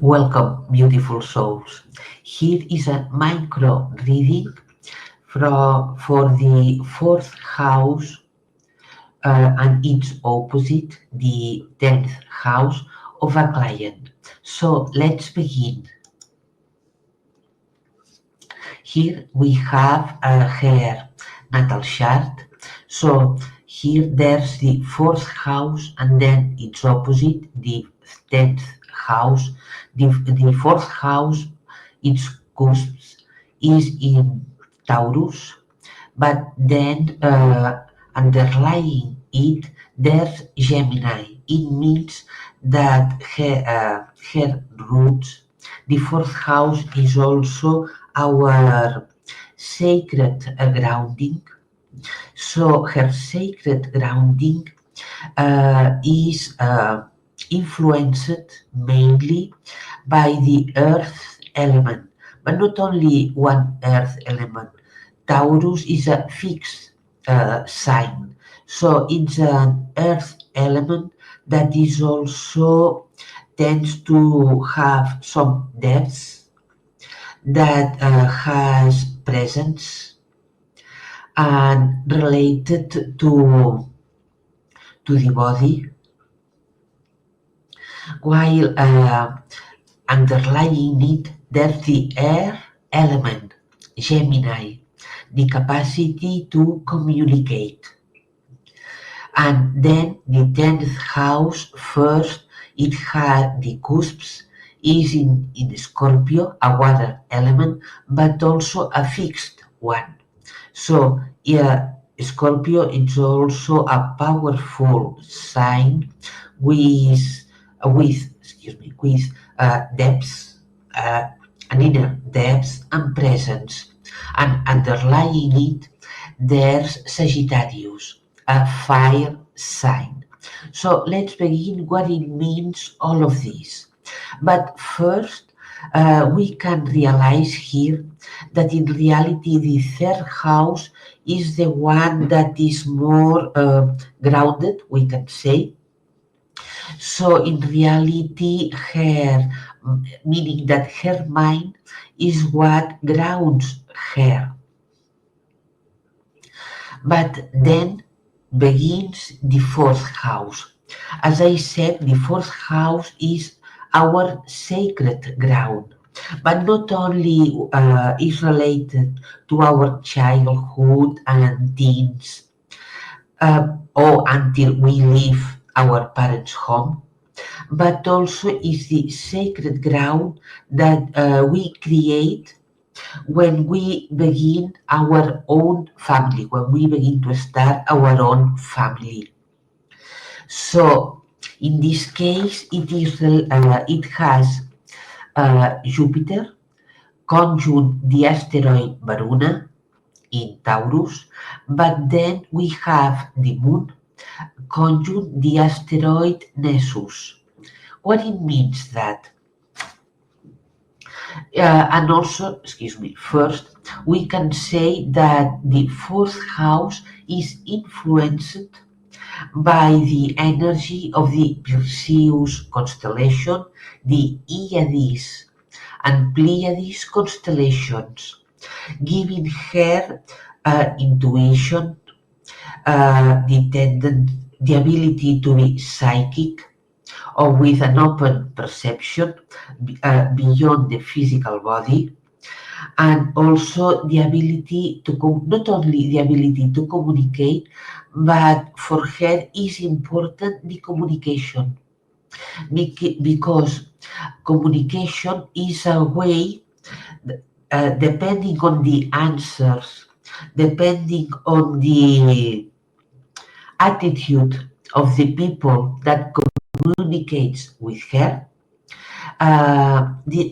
Welcome, beautiful souls. Here is a micro reading for the fourth house and its opposite, the 10th house of a client. So let's begin. Here we have her natal chart. So here there's the fourth house and then its opposite, the 10th house. The fourth house, its cusps is in Taurus, but then underlying it there's Gemini. It means that her roots, the fourth house is also our sacred grounding. So her sacred grounding is influenced mainly by the earth element, but not only one earth element. Taurus is a fixed sign, so it's an earth element that is also tends to have some depth, that has presence and related to the body, while underlying it there's the air element, Gemini, the capacity to communicate. And then the 10th house, first, it had the cusps, is in Scorpio, a water element, but also a fixed one. So, yeah, Scorpio is also a powerful sign with with depth, uh, an inner depth and presence, and underlying it there's Sagittarius, a fire sign. So let's begin what it means all of this. But first, we can realize here that in reality the third house is the one that is more grounded, we can say. So in reality, her meaning that her mind is what grounds her. But then begins the fourth house. As I said, the fourth house is our sacred ground, but not only is related to our childhood and teens, or until we leave our parents' home, but also is the sacred ground that we create when we begin our own family, when we begin to start our own family. So, in this case, it has Jupiter conjunct the asteroid Varuna in Taurus, but then we have the Moon conjunct the asteroid Nessus. What it means that and also, excuse me, first, we can say that the fourth house is influenced by the energy of the Perseus constellation, the Iades and Pleiades constellations, giving her intuition, the ability to be psychic, or with an open perception beyond the physical body, and also the ability to not only the ability to communicate, but for her is important the communication, because communication is a way, depending on the answers, depending on the attitude of the people that communicates with her,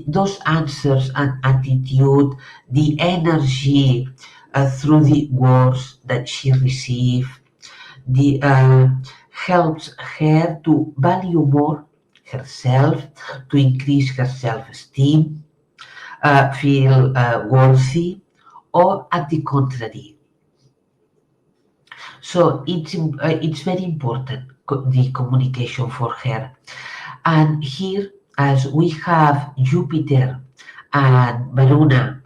those answers and attitude, the energy through the words that she received, the helps her to value more herself, to increase her self-esteem, feel worthy, or at the contrary. So it's very important, the communication for her. And here as we have Jupiter and Varuna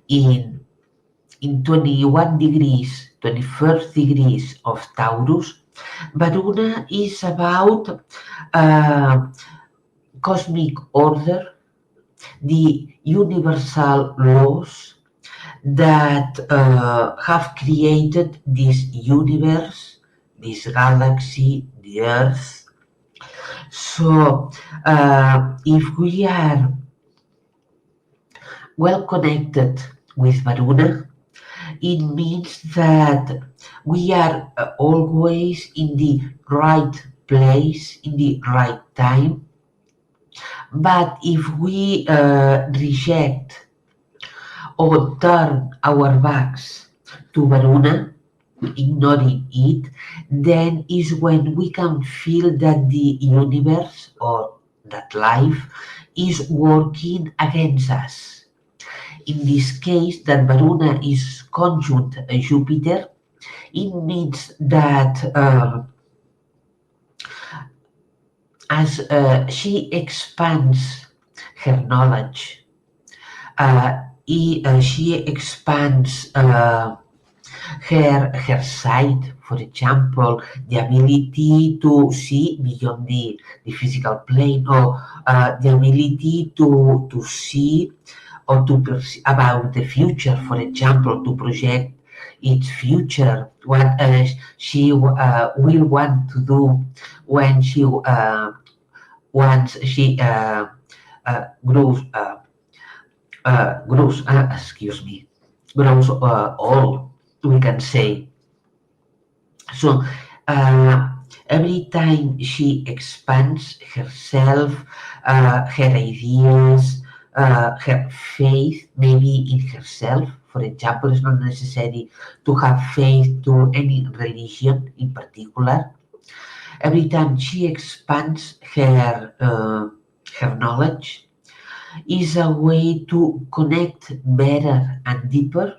in 21 degrees, 21st degrees of Taurus. Varuna is about uh, cosmic order, the universal laws that have created this universe, this galaxy, the Earth. So, if we are well connected with Varuna, it means that we are always in the right place, in the right time. But if we reject or turn our backs to Varuna, ignoring it, then is when we can feel that the universe or that life is working against us. In this case, that Varuna is conjunct Jupiter, it means that as she expands her knowledge, she expands her sight, for example, the ability to see beyond the physical plane, or the ability to see or to perceive about the future, for example, to project its future, what she will want to do when she once she grows excuse me, grows old, we can say. So uh, every time she expands herself, her ideas, her faith, maybe in herself. For example, it's not necessary to have faith to any religion in particular. Every time she expands her knowledge, is a way to connect better and deeper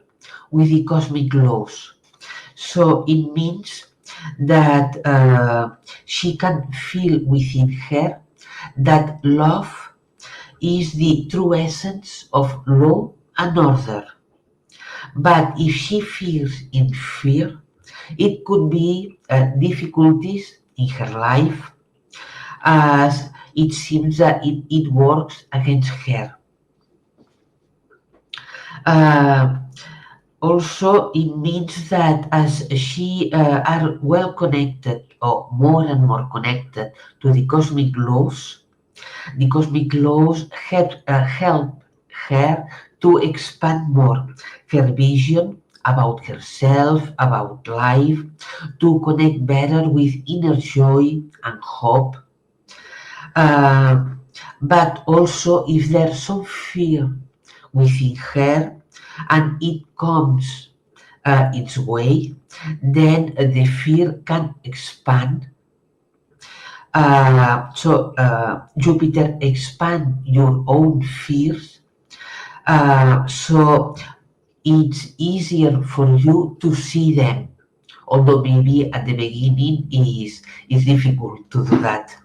with the cosmic laws. So it means that she can feel within her that love is the true essence of law and order. But if she feels in fear, it could be difficulties in her life, as it seems that it works against her. Uh, Also, it means that as she are well connected or more and more connected to the cosmic laws help her to expand more her vision about herself, about life, to connect better with inner joy and hope. Uh, but also, if there's some fear within her and it comes its way, then the fear can expand. So Jupiter expand your own fears, so it's easier for you to see them. Although maybe at the beginning is difficult to do that.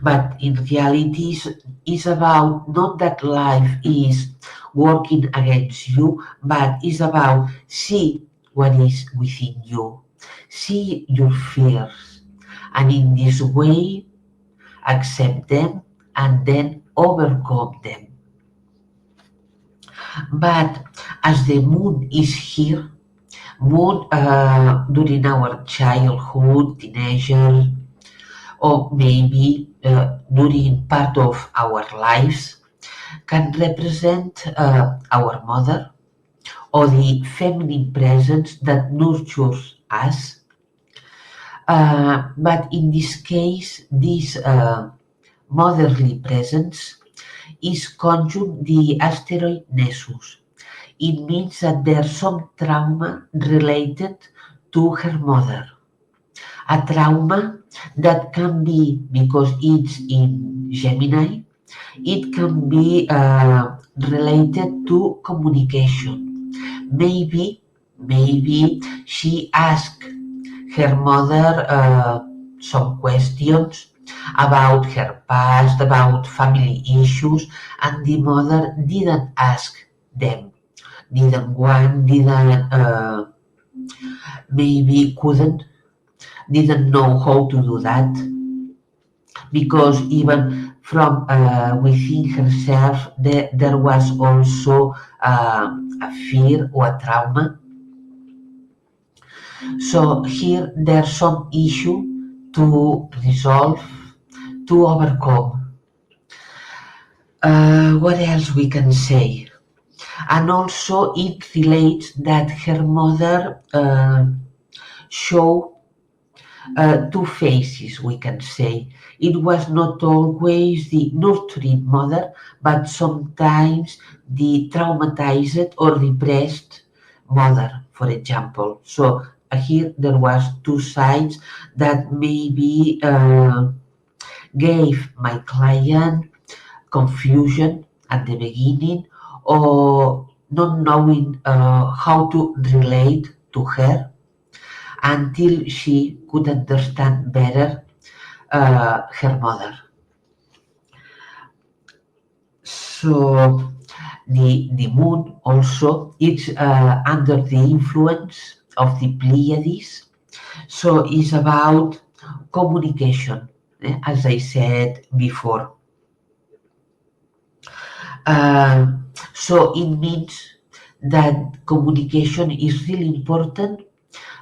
But in reality, it's about not that life is working against you, but it's about see what is within you, see your fears, and in this way accept them and then overcome them. But as the moon is here, moon during our childhood, teenager, or maybe during part of our lives, can represent our mother or the feminine presence that nurtures us. But in this case, this motherly presence is conjunct the asteroid Nessus. It means that there's some trauma related to her mother. A trauma that can be because it's in Gemini, it can be related to communication. Maybe she asked her mother some questions, about her past, about family issues, and the mother didn't ask them, didn't want, didn't, maybe couldn't, didn't know how to do that, because even from within herself, there was also a fear or a trauma. So here there's some issue to resolve, to overcome. What else we can say? And also it relates that her mother show two faces, we can say. It was not always the nurturing mother, but sometimes the traumatized or repressed mother, for example. So here there was two sides that maybe gave my client confusion at the beginning, or not knowing how to relate to her until she could understand better her mother. So the moon also is under the influence of the Pleiades. So it's about communication, as I said before. So it means that communication is really important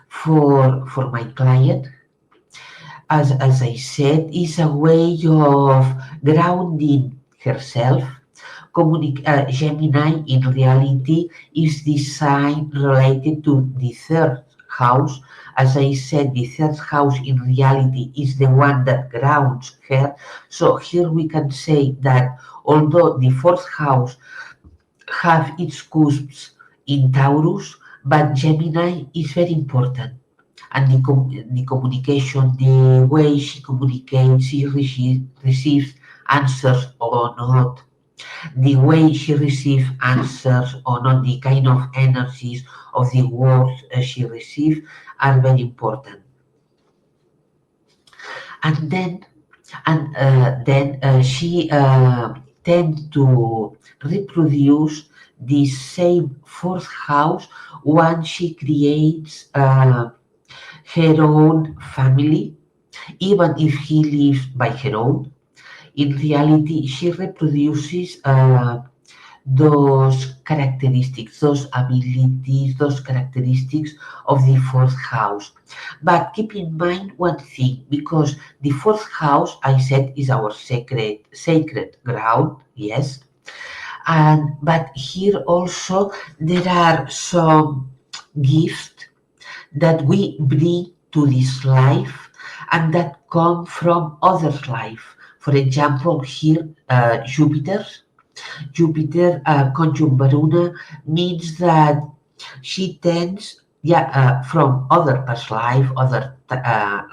for my client. As I said, is a way of grounding herself. Gemini in reality is the sign related to the third house. As I said, the third house in reality is the one that grounds her. So here we can say that although the fourth house have its cusps in Taurus, but Gemini is very important. And the communication, the way she communicates, receives answers or not, the way she receives answers or not, the kind of energies of the words she receives are very important. And then she tend to reproduce the same fourth house once she creates her own family, even if he lives by her own. In reality, she reproduces those characteristics, those abilities, those characteristics of the fourth house. But keep in mind one thing, because the fourth house, I said, is our sacred ground, yes. And but here also there are some gifts that we bring to this life and that come from other life. For example, here Jupiter conjunct Varuna means that she tends, yeah, from other past life, other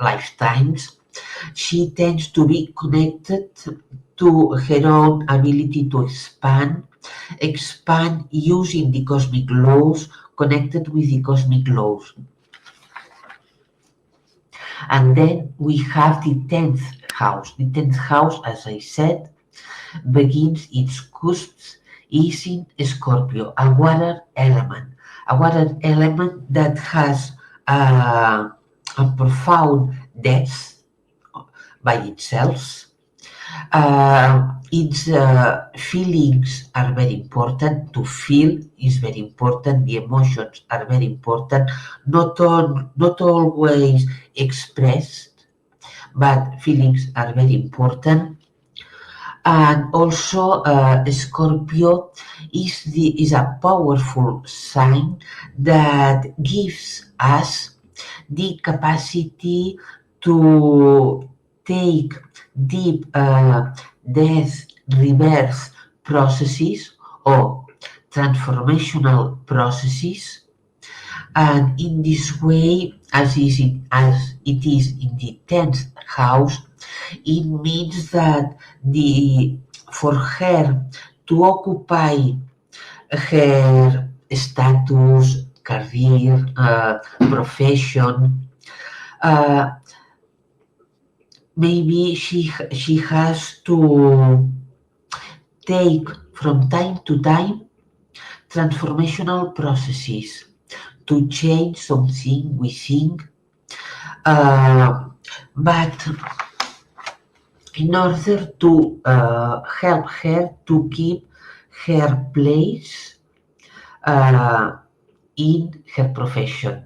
lifetimes, she tends to be connected to her own ability to expand using the cosmic laws, connected with the cosmic laws. And then we have the 10th house. The 10th house, as I said, begins its cusps is in Scorpio, a water element that has a profound depth by itself. Its feelings are very important. To feel is very important. The emotions are very important. Not always expressed, but feelings are very important. And also Scorpio is a powerful sign that gives us the capacity to take deep death rebirth processes or transformational processes, and in this way, as it is in the 10th house, it means that the for her to occupy her status, career, profession, uh, maybe she has to take from time to time transformational processes to change something we think, uh, but in order to help her to keep her place uh, in her profession,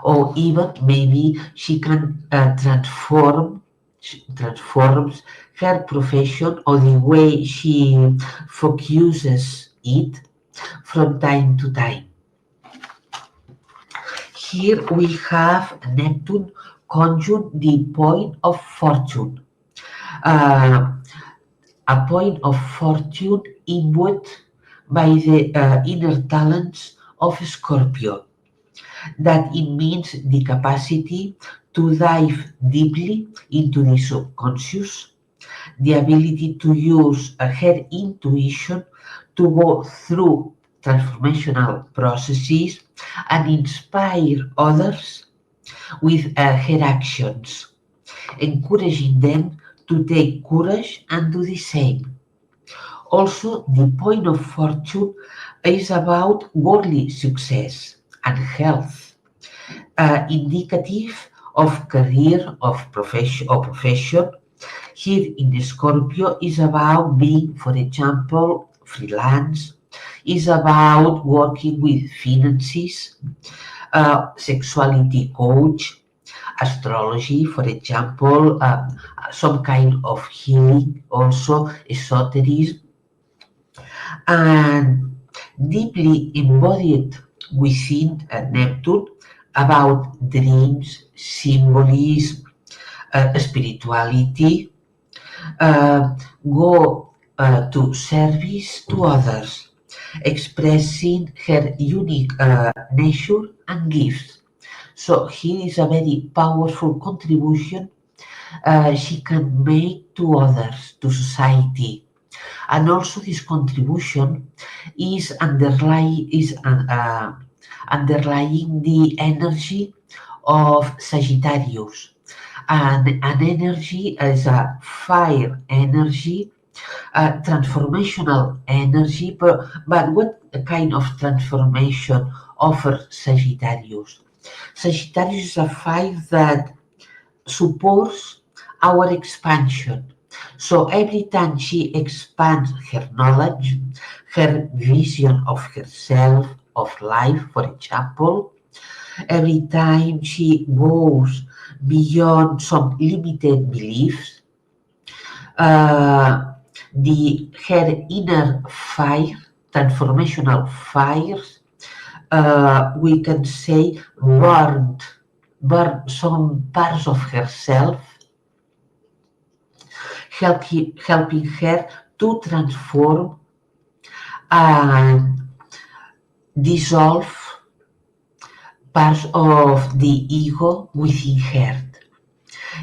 or even maybe she can transforms her profession or the way she focuses it from time to time. Here we have Neptune conjunct the point of fortune, uh, a point of fortune imbued by the inner talents of Scorpio. That it means the capacity to dive deeply into the subconscious, the ability to use her intuition to go through transformational processes and inspire others with her actions, encouraging them to take courage and do the same. Also, the point of fortune is about worldly success and health, indicative of career of profession. Here in the Scorpio is about being, for example, freelance, is about working with finances, sexuality coach, astrology, for example, some kind of healing, also esotericism, and deeply embodied within Neptune about dreams, symbolism, spirituality, go to service to others, expressing her unique nature and gifts. So here is a very powerful contribution she can make to others, to society, and also this contribution is underlying the energy of Sagittarius, and an energy is a fire energy, transformational energy, but what kind of transformation offers Sagittarius? Sagittarius is a fire that supports our expansion. So every time she expands her knowledge, her vision of herself, of life, for example, every time she goes beyond some limited beliefs, uh, the her inner fire, transformational fires, we can say burn some parts of herself, helping her to transform and dissolve parts of the ego within her.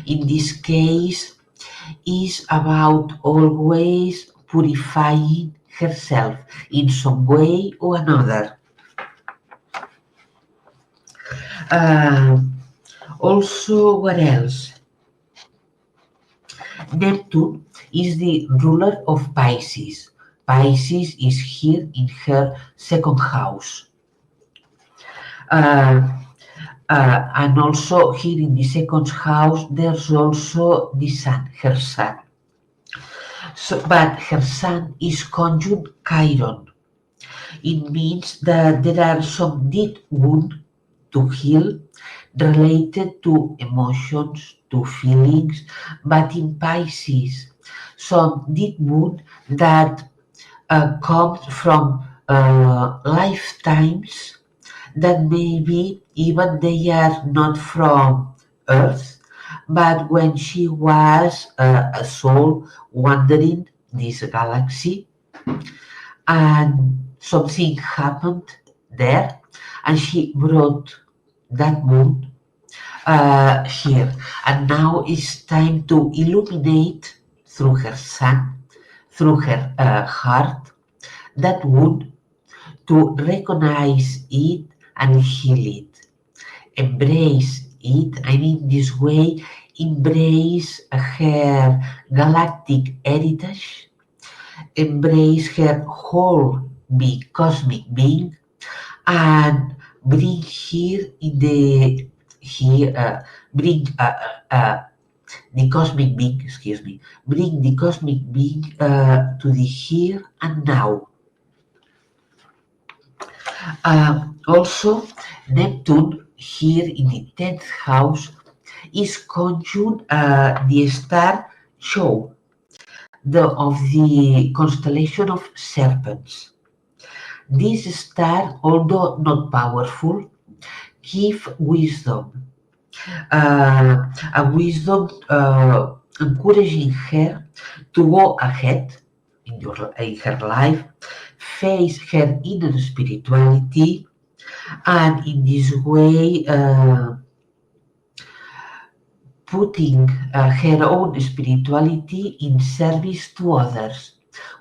In this case, is about always purifying herself in some way or another. Uh, Also, what else? Neptune is the ruler of Pisces. Pisces is here in her second house. Uh, and also here in the second house, there's also the sun, her sun. So, but her sun is conjunct Chiron. It means that there are some deep wounds to heal related to emotions, to feelings, but in Pisces, some deep wound that comes from lifetimes that maybe even they are not from Earth, but when she was a soul wandering this galaxy, and something happened there, and she brought that moon here. And now it's time to illuminate through her sun, through her heart, that wound, to recognize it and heal it, embrace it, and in this way embrace her galactic heritage, embrace her whole big cosmic being, and bring here in the here bring the cosmic being, excuse me, bring the cosmic being to the here and now. Also, Neptune here in the 10th house is conjunct the star show of the constellation of serpents. This star, although not powerful, give wisdom, a wisdom encouraging her to go ahead in her life, face her inner spirituality, and in this way putting her own spirituality in service to others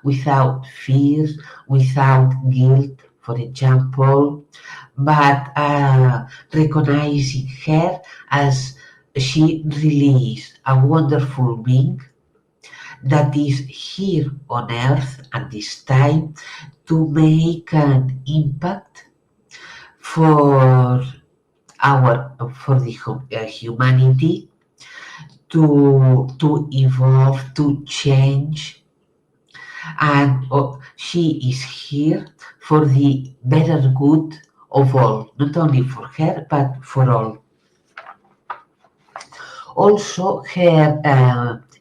without fear, without guilt, for example, but recognizing her as she really is a wonderful being that is here on earth at this time to make an impact for for the humanity to evolve, to change, and she is here for the better good of all, not only for her but for all. Also, her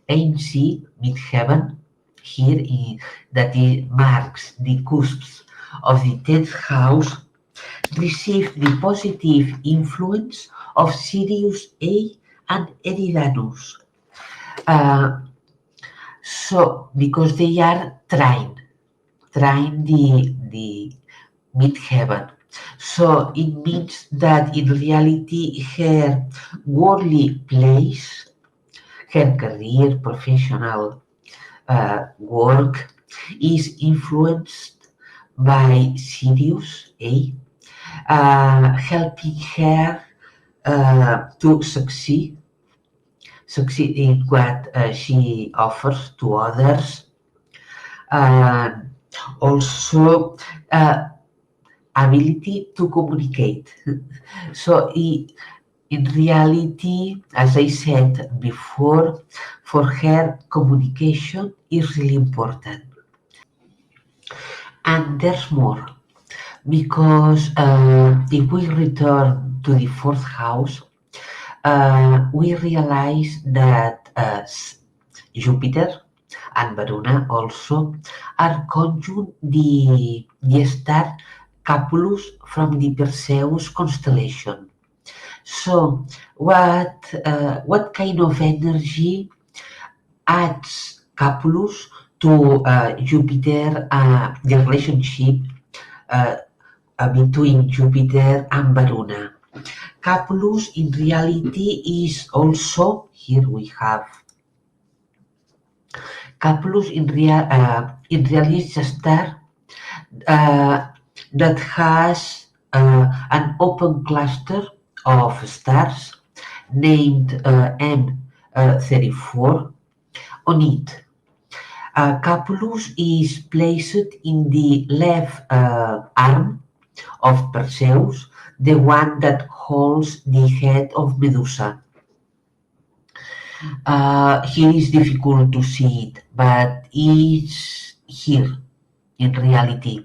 ANC midheaven here that it marks the cusps of the 10th house received the positive influence of Sirius A and Eridanus. Uh, so, because they are trine the midheaven. So it means that in reality her worldly place, her career, professional work is influenced by Sirius A, helping her to succeed in what she offers to others, and also ability to communicate. So in reality, as I said before, for her communication is really important. And there's more because if we return to the fourth house, we realize that Jupiter and Varuna also are conjunct the star Capulus from the Perseus constellation. So, what kind of energy adds Capulus to Jupiter, the relationship uh, between Jupiter and Varuna? Capulus in reality is also, here we have Capulus in reality is a star uh, that has an open cluster of stars named M34 on it. Capulus is placed in the left arm of Perseus, the one that holds the head of Medusa. Here is difficult to see it, but it's here in reality.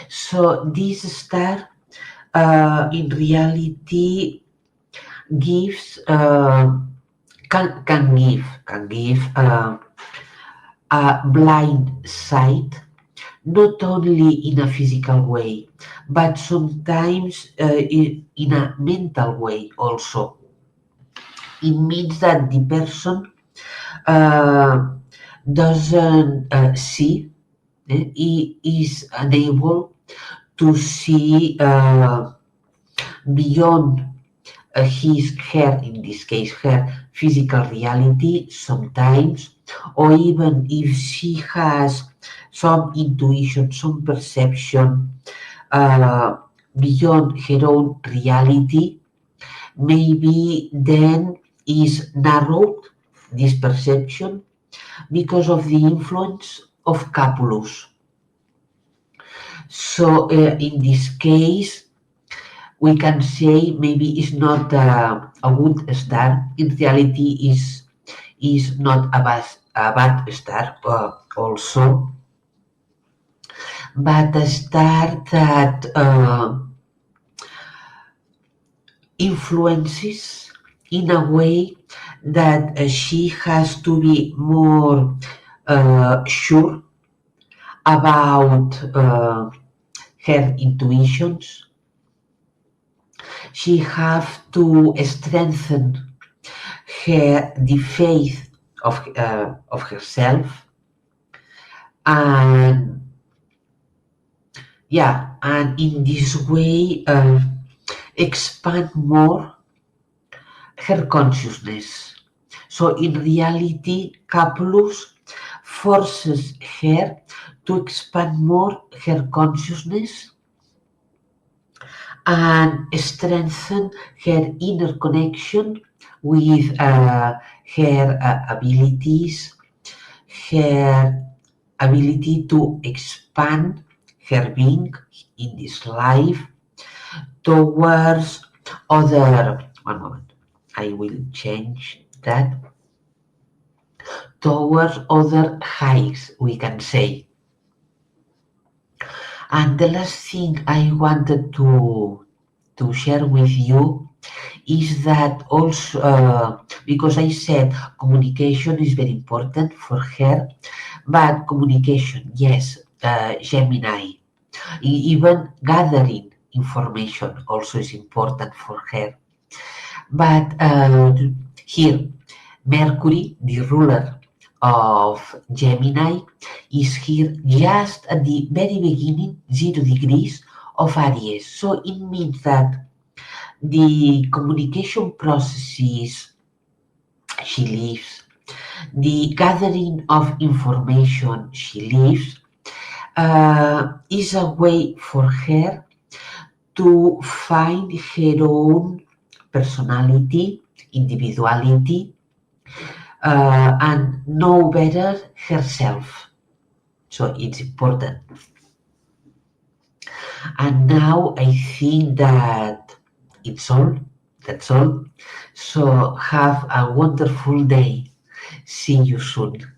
So this star in reality gives can give a blind sight not only in a physical way but sometimes in a mental way also. It means that the person uh, doesn't see, he is unable to see beyond his her in this case her physical reality sometimes, or even if she has some intuition, some perception beyond her own reality, maybe then is narrowed, this perception, because of the influence of Capulus. So in this case, we can say maybe it's not a good star. In reality, is not a bad star also, but a star that influences in a way that she has to be more sure about her intuitions. She have to strengthen the faith of herself, and yeah, and in this way expand more her consciousness. So in reality, Capulus forces her to expand more her consciousness and strengthen her inner connection with her abilities, her ability to expand her being in this life towards other. One moment, I will change that. Towards other heights, we can say. And the last thing I wanted to share with you is that also because I said communication is very important for her, but communication, yes, Gemini, even gathering information also is important for her. But here, Mercury, the ruler of Gemini, is here just at the very beginning, 0 degrees of Aries. So it means that the communication processes she lives, the gathering of information she lives, is a way for her to find her own personality, individuality, and know better herself. So it's important. And now I think that it's all. That's all. So have a wonderful day. See you soon.